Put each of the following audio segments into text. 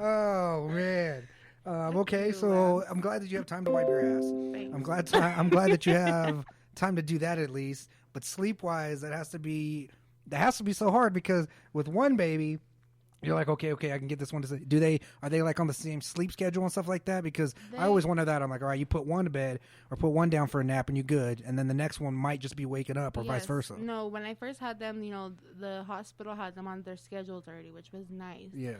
Oh man. Okay, so I'm glad that you have time to wipe your ass. Thanks. I'm glad that you have time to do that at least. But sleep wise, that has to be so hard because with one baby, you're like, okay, I can get this one to sleep. Are they like on the same sleep schedule and stuff like that? Because I always wonder that. I'm like, all right, you put one to bed or put one down for a nap and you're good, and then the next one might just be waking up or vice versa. No, when I first had them, the hospital had them on their schedules already, which was nice. Yeah.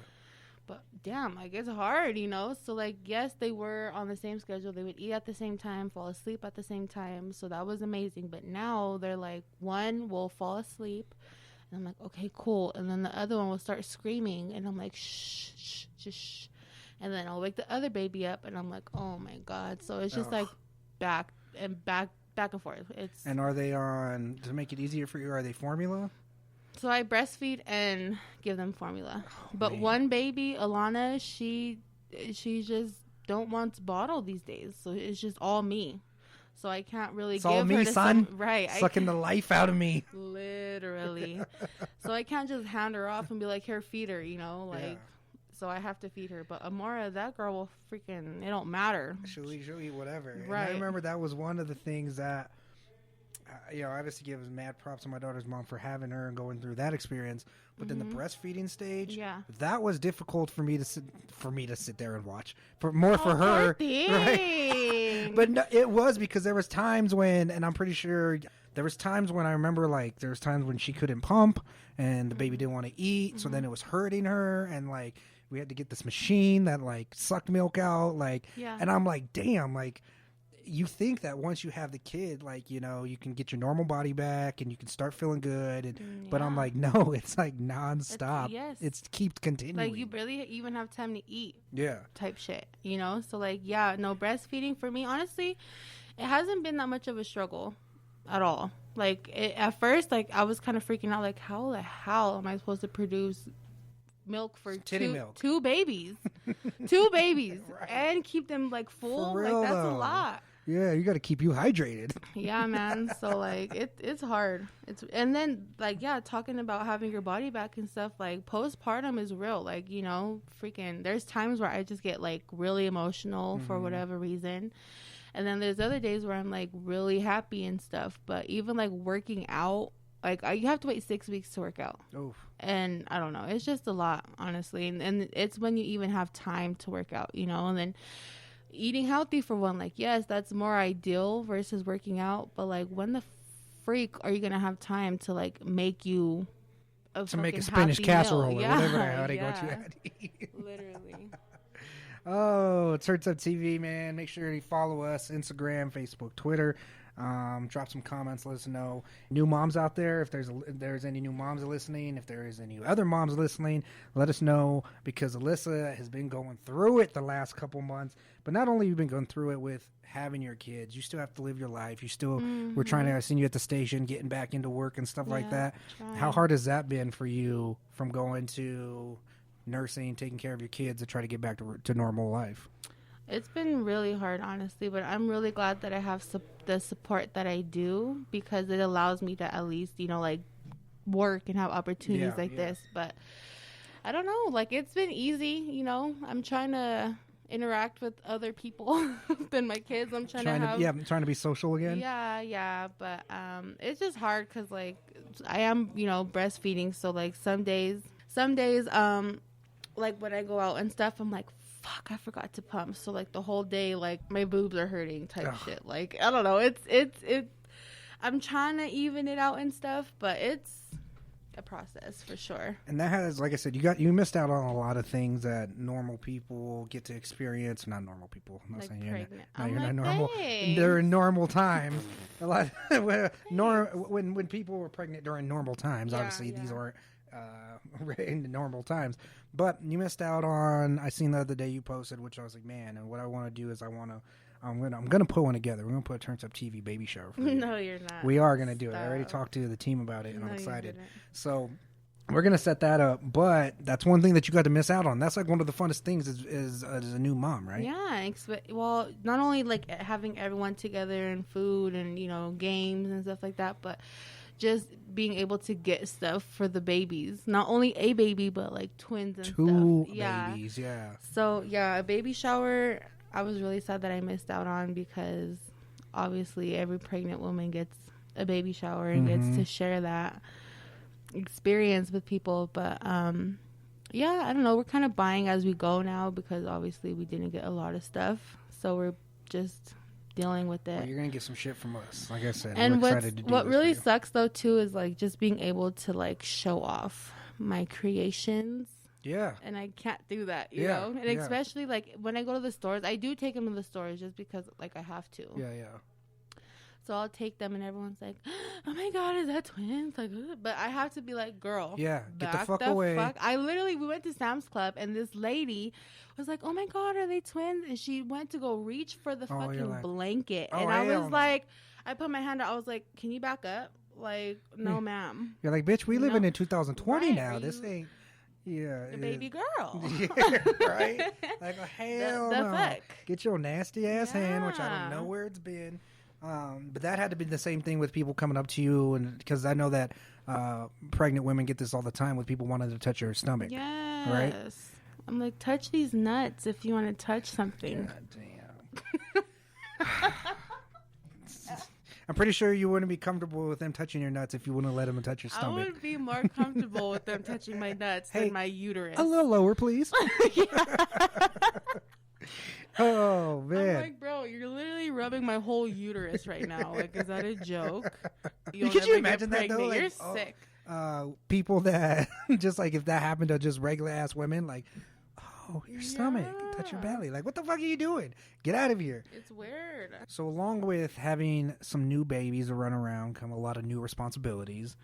But damn, like it's hard, So like, yes, they were on the same schedule. They would eat at the same time, fall asleep at the same time. So that was amazing. But now they're like, one will fall asleep. And I'm like, okay, cool. And then the other one will start screaming. And I'm like, shh, shh. And then I'll wake the other baby up. And I'm like, oh my God. So it's just like back and forth. And are they on, to make it easier for you, are they formula? So I breastfeed and give them formula. But man. One baby, Alana, she just don't want bottle these days. So it's just all me. So I can't really give all me, her to son. Right. Sucking the life out of me. Literally. So I can't just hand her off and be like, here, feed her, So I have to feed her. But Amora, that girl will freaking, it don't matter. She'll eat whatever. Right. And I remember that was one of the things that, I obviously give mad props to my daughter's mom for having her and going through that experience. But then the breastfeeding stage, that was difficult for me to sit there and watch. For her, right? But no, it was because there was times when, and I'm pretty sure there was times when I remember like there was times when she couldn't pump and the baby didn't want to eat, so then it was hurting her, and like we had to get this machine that like sucked milk out, and I'm like, damn, like. You think that once you have the kid, like, you can get your normal body back and you can start feeling good. But I'm like, no, it's like nonstop. It keeps continuing. Like, you barely even have time to eat. Yeah. Type shit, So, like, no, breastfeeding for me, honestly, it hasn't been that much of a struggle at all. Like, at first, like, I was kind of freaking out, like, how the hell am I supposed to produce milk for two babies? Two babies. Right. And keep them, like, full? For real, like, that's though. a lot. Yeah, you got to keep you hydrated. Yeah, man. So like it's hard. And then like talking about having your body back and stuff, like postpartum is real. Like, freaking there's times where I just get like really emotional for whatever reason. And then there's other days where I'm like really happy and stuff. But even like working out, like you have to wait 6 weeks to work out. Oof. And I don't know, it's just a lot, honestly. And it's when you even have time to work out, and then eating healthy for one, like, yes, that's more ideal versus working out, but like when the freak are you gonna have time to like make you make a spinach casserole or whatever the hell they want you to eat? Literally. Oh, Turns Up TV, man. Make sure you follow us, Instagram, Facebook, Twitter. Drop some comments, let us know. New moms out there, if there's any new moms listening, if there is any other moms listening, let us know, because Alyssa has been going through it the last couple months. But not only have you been going through it with having your kids, you still have to live your life. You still, we're trying to send you at the station, getting back into work and stuff like that. Trying. How hard has that been for you from going to nursing, taking care of your kids, to try to get back to normal life? It's been really hard, honestly, but I'm really glad that I have the support that I do, because it allows me to at least, like work and have opportunities this. But I don't know, like it's been easy, I'm trying to interact with other people than my kids. I'm trying to be social again. Yeah, but it's just hard because like I am, breastfeeding, so like some days like when I go out and stuff, I'm like, fuck, I forgot to pump. So like the whole day, like my boobs are hurting type shit. Like, I don't know. It's I'm trying to even it out and stuff, but it's a process for sure. And that has, like I said, you missed out on a lot of things that normal people get to experience. Not normal people. I'm not like saying pregnant. you're not like, normal. thanks. During normal times. A lot when people were pregnant during normal times, obviously these aren't in normal times. But you missed out on, I seen the other day you posted, which I was like, man, and what I want to do is I'm gonna put one together. We're gonna put a Turns Up TV baby shower for you. No, you're not. We are gonna do it. I already talked to the team about it, and I'm excited. So we're gonna set that up. But that's one thing that you got to miss out on. That's like one of the funnest things is as a new mom, right? Yeah. Well, not only like having everyone together and food and games and stuff like that, but just being able to get stuff for the babies. Not only a baby, but like twins and Two stuff. Yeah. babies, yeah. So, yeah, a baby shower, I was really sad that I missed out on because obviously every pregnant woman gets a baby shower and gets to share that experience with people. But, yeah, I don't know. We're kind of buying as we go now because obviously we didn't get a lot of stuff. So we're just dealing with it. Well, you're gonna get some shit from us, like I said. And what really sucks though too is like just being able to like show off my creations. Yeah. And I can't do that, you know. And especially like when I go to the stores, I do take them to the stores just because like I have to. Yeah. So I'll take them and everyone's like, "Oh my God, is that twins?" Like, ugh. But I have to be like, "Girl, yeah, get the fuck away." We went to Sam's Club and this lady was like, "Oh my God, are they twins?" And she went to go reach for the fucking blanket, and I was like, I put my hand out. I was like, "Can you back up?" Like, no, ma'am. You're like, "Bitch, we living in 2020 now. This ain't." Yeah, a baby girl. Yeah, right. Like, hell the no. fuck? Get your nasty ass hand, which I don't know where it's been. But that had to be the same thing with people coming up to you, and because I know that pregnant women get this all the time with people wanting to touch your stomach. Yes. Right? I'm like, touch these nuts if you want to touch something. God damn. I'm pretty sure you wouldn't be comfortable with them touching your nuts if you wouldn't let them touch your stomach. I would be more comfortable with them touching my nuts than my uterus. A little lower, please. Oh, man. I'm like, bro, you're literally rubbing my whole uterus right now. Like, is that a joke? Could you imagine that, though? You're like, sick. People that, just like if that happened to just regular ass women, like, oh, your stomach, touch your belly. Like, what the fuck are you doing? Get out of here. It's weird. So along with having some new babies to run around come a lot of new responsibilities.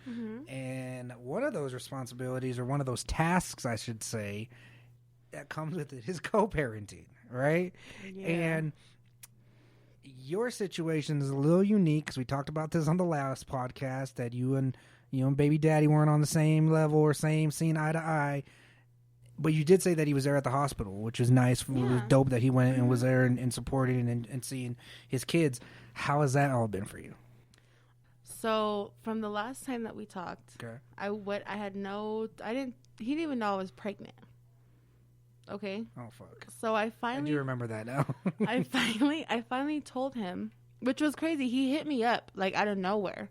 And one of those responsibilities, or one of those tasks, I should say, that comes with it is co-parenting. Right? Yeah. And your situation is a little unique because we talked about this on the last podcast that you and baby daddy weren't on the same level or seeing eye to eye. But you did say that he was there at the hospital, which was nice. Yeah. It was dope that he went and was there and supporting and seeing his kids. How has that all been for you? So from the last time that we talked, he didn't even know I was pregnant. Okay. Oh fuck. So I do remember that now. I finally told him, which was crazy. He hit me up like out of nowhere.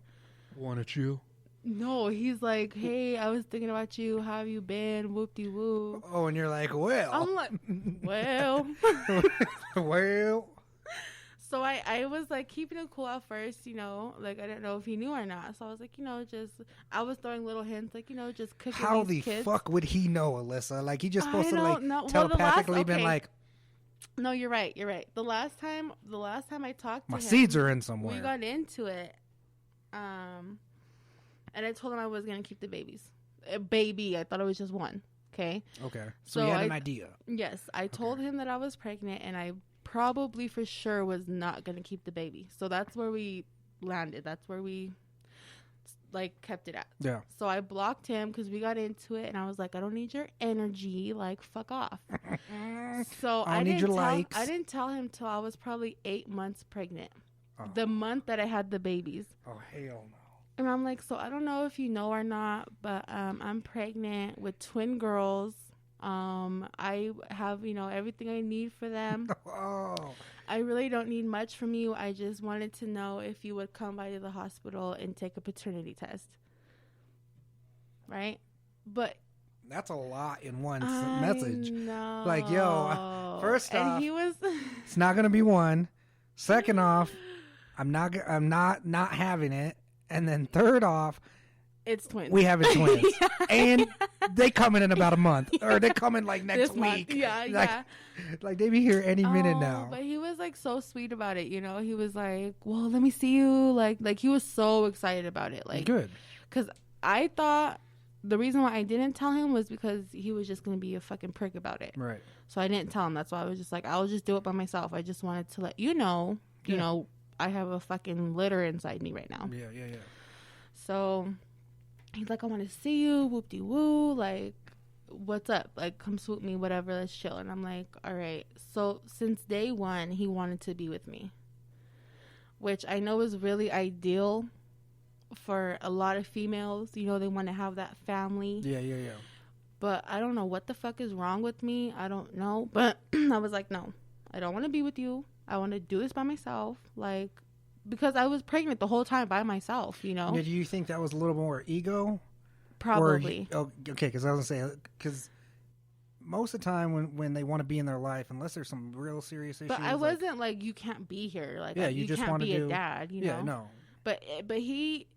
Wanted you? No, he's like, "Hey, I was thinking about you. How have you been? Whoop-de-woo." Oh, and you're like, "Well." I'm like, "Well." Well. So I was like keeping it cool at first, like I didn't know if he knew or not. So I was like, I was throwing little hints, like, just cooking How these the kids. fuck would he know, Alyssa? Like, he just supposed to like telepathically been like. No, you're right. The last time I talked to him, my seeds are in somewhere. We got into it, and I told him I was gonna keep the babies. A baby, I thought it was just one. Okay. So you had an idea. Yes, I told him that I was pregnant, and I probably for sure was not going to keep the baby. So that's where we landed. That's where we like kept it at. Yeah. So I blocked him because we got into it and I was like, I don't need your energy. Like, fuck off. So I didn't tell him till I was probably 8 months pregnant. The month that I had the babies. Oh, hell no. And I'm like, so I don't know if you know or not, but I'm pregnant with twin girls. I have, everything I need for them. Oh. I really don't need much from you. I just wanted to know if you would come by to the hospital and take a paternity test. Right? But that's a lot in one message. No. Like, yo, first off, he was it's not going to be one. Second off, I'm not having it. And then third off, it's twins. We have twins. And they coming in about a month. Or they coming like next week. Yeah. Like they be here any minute now. But he was like so sweet about it, He was like, well, let me see you. Like he was so excited about it. Like, good. Because I thought the reason why I didn't tell him was because he was just going to be a fucking prick about it. Right. So I didn't tell him. That's why I was just like, I'll just do it by myself. I just wanted to let you know, I have a fucking litter inside me right now. Yeah. So he's like, I want to see you, whoop-de-woo, like, what's up? Like, come swoop me, whatever, let's chill. And I'm like, all right. So since day one, he wanted to be with me, which I know is really ideal for a lot of females. You know, they want to have that family. Yeah. But I don't know what the fuck is wrong with me. I don't know. But I was like, no, I don't want to be with you. I want to do this by myself. Like, because I was pregnant the whole time by myself, you know? Yeah, do you think that was a little more ego? Probably. Okay, because I was going to say, because most of the time when they want to be in their life, unless there's some real serious issues. But I wasn't like, you can't be here. Like, yeah, you just want to be a dad, you know? Yeah, no. But he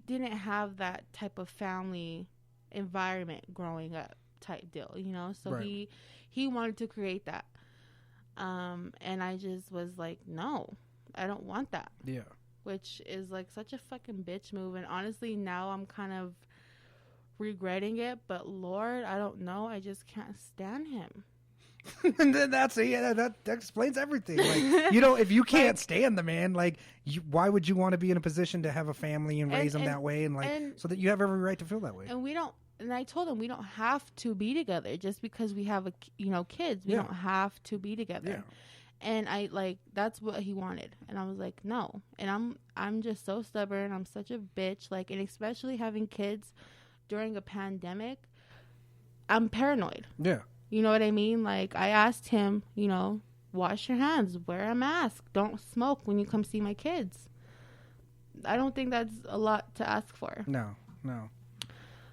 didn't have that type of family environment growing up type deal, you know? So right. he wanted to create that. And I just was like, no, I don't want that. Yeah. Which is like such a fucking bitch move. And honestly, now I'm kind of regretting it. But Lord, I don't know. I just can't stand him. And then that explains everything. Like, you know, if you can't stand the man, like, why would you want to be in a position to have a family and raise them that way, and so that you have every right to feel that way? And we don't. And I told him we don't have to be together just because we have kids. We don't have to be together. Yeah. And I that's what he wanted, and I was like, no. And I'm just so stubborn. I'm such a bitch. Like, and especially having kids during a pandemic, I'm paranoid. Yeah. You know what I mean? Like, I asked him, you know, wash your hands, wear a mask, don't smoke when you come see my kids. I don't think that's a lot to ask for. No.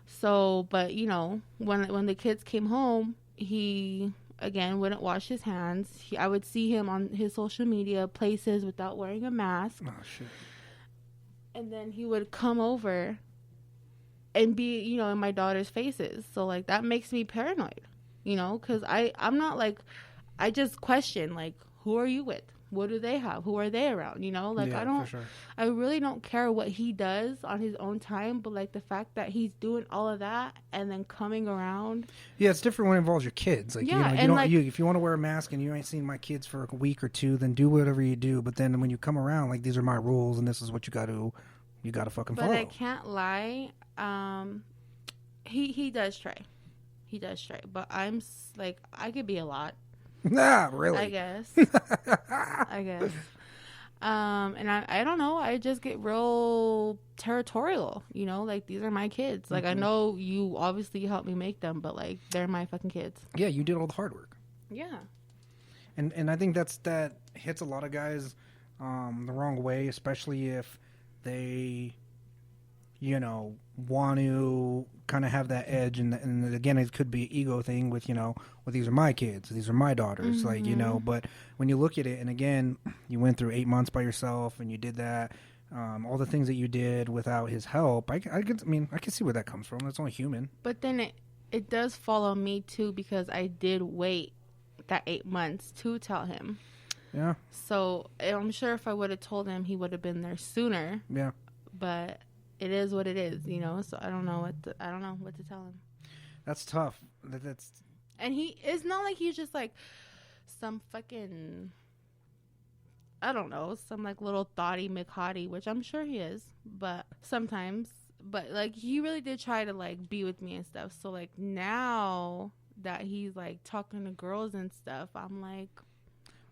So, but, you know, when the kids came home, he, again, wouldn't wash his hands. I would see him on his social media places without wearing a mask. Oh, shit. And then he would come over and be, you know, in my daughter's faces. So, like, that makes me paranoid. You know, because I'm not like, I just question, like, who are you with? What do they have? Who are they around? You know, like, for sure. I really don't care what he does on his own time, but like the fact that he's doing all of that and then coming around. Yeah, it's different when it involves your kids. Like, yeah, you know, if you want to wear a mask and you ain't seen my kids for a week or two, then do whatever you do. But then when you come around, like, these are my rules and this is what you got to fucking follow. But I can't lie. He does try. He does try, but I'm like, I could be a lot. Nah, really? I guess. And I don't know. I just get real territorial, you know? Like, these are my kids. Like, I know you obviously helped me make them, but, like, they're my fucking kids. Yeah, you did all the hard work. Yeah. And I think that hits a lot of guys the wrong way, especially if they, you know, want to kind of have that edge, and again, it could be an ego thing with, you know, well, these are my kids, these are my daughters, like, you know. But when you look at it, and again, you went through 8 months by yourself, and you did that, all the things that you did without his help, I can see where that comes from. That's only human. But then it does fall on me too, because I did wait that 8 months to tell him. Yeah. So I'm sure if I would have told him, he would have been there sooner. Yeah. But it is what it is, you know. So I don't know what to tell him. That's tough. And it's not like he's just like some fucking, I don't know, some like little thoughty McHottie, which I'm sure he is, but sometimes. But like, he really did try to like be with me and stuff. So like, now that he's like talking to girls and stuff, I'm like,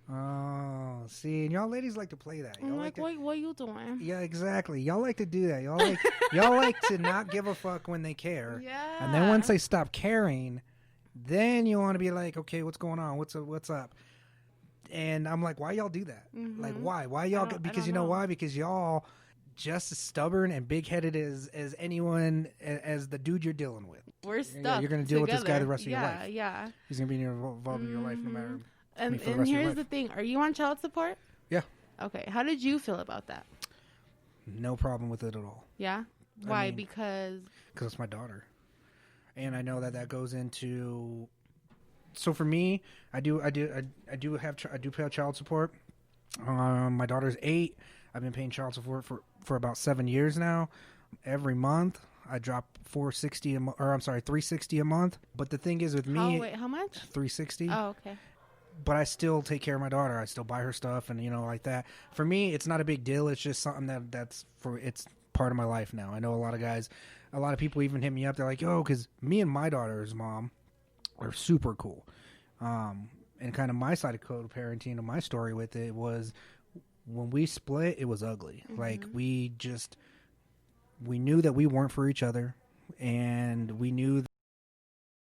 oh, see, and y'all ladies like to play that. I'm like, what are you doing? Yeah, exactly. Y'all like to do that. Y'all like to not give a fuck when they care. Yeah. And then once they stop caring, then you want to be like, okay, what's going on? What's up? And I'm like, why y'all do that? Mm-hmm. Like, why? Why y'all? Because you know why? Because y'all just as stubborn and big-headed as anyone, as the dude you're dealing with. We're stuck. You're going to deal with this guy the rest of your life. Yeah. He's going to be involved in your life no matter. And here's the thing. Are you on child support? Yeah. Okay. How did you feel about that? No problem with it at all. Yeah? Why? Because it's my daughter. And I know that goes into... So for me, I do pay child support. My daughter's 8. I've been paying child support for about 7 years now. Every month, I drop $360 a month. But the thing is with me... Oh, wait, how much? $360. Oh, okay. But I still take care of my daughter. I still buy her stuff and, you know, like that. For me, it's not a big deal. It's just something it's part of my life now. I know a lot of people even hit me up. They're like, yo, because me and my daughter's mom are super cool. And kind of my side of co-parenting and my story with it was when we split, it was ugly. Mm-hmm. Like, we just we knew that we weren't for each other, and we knew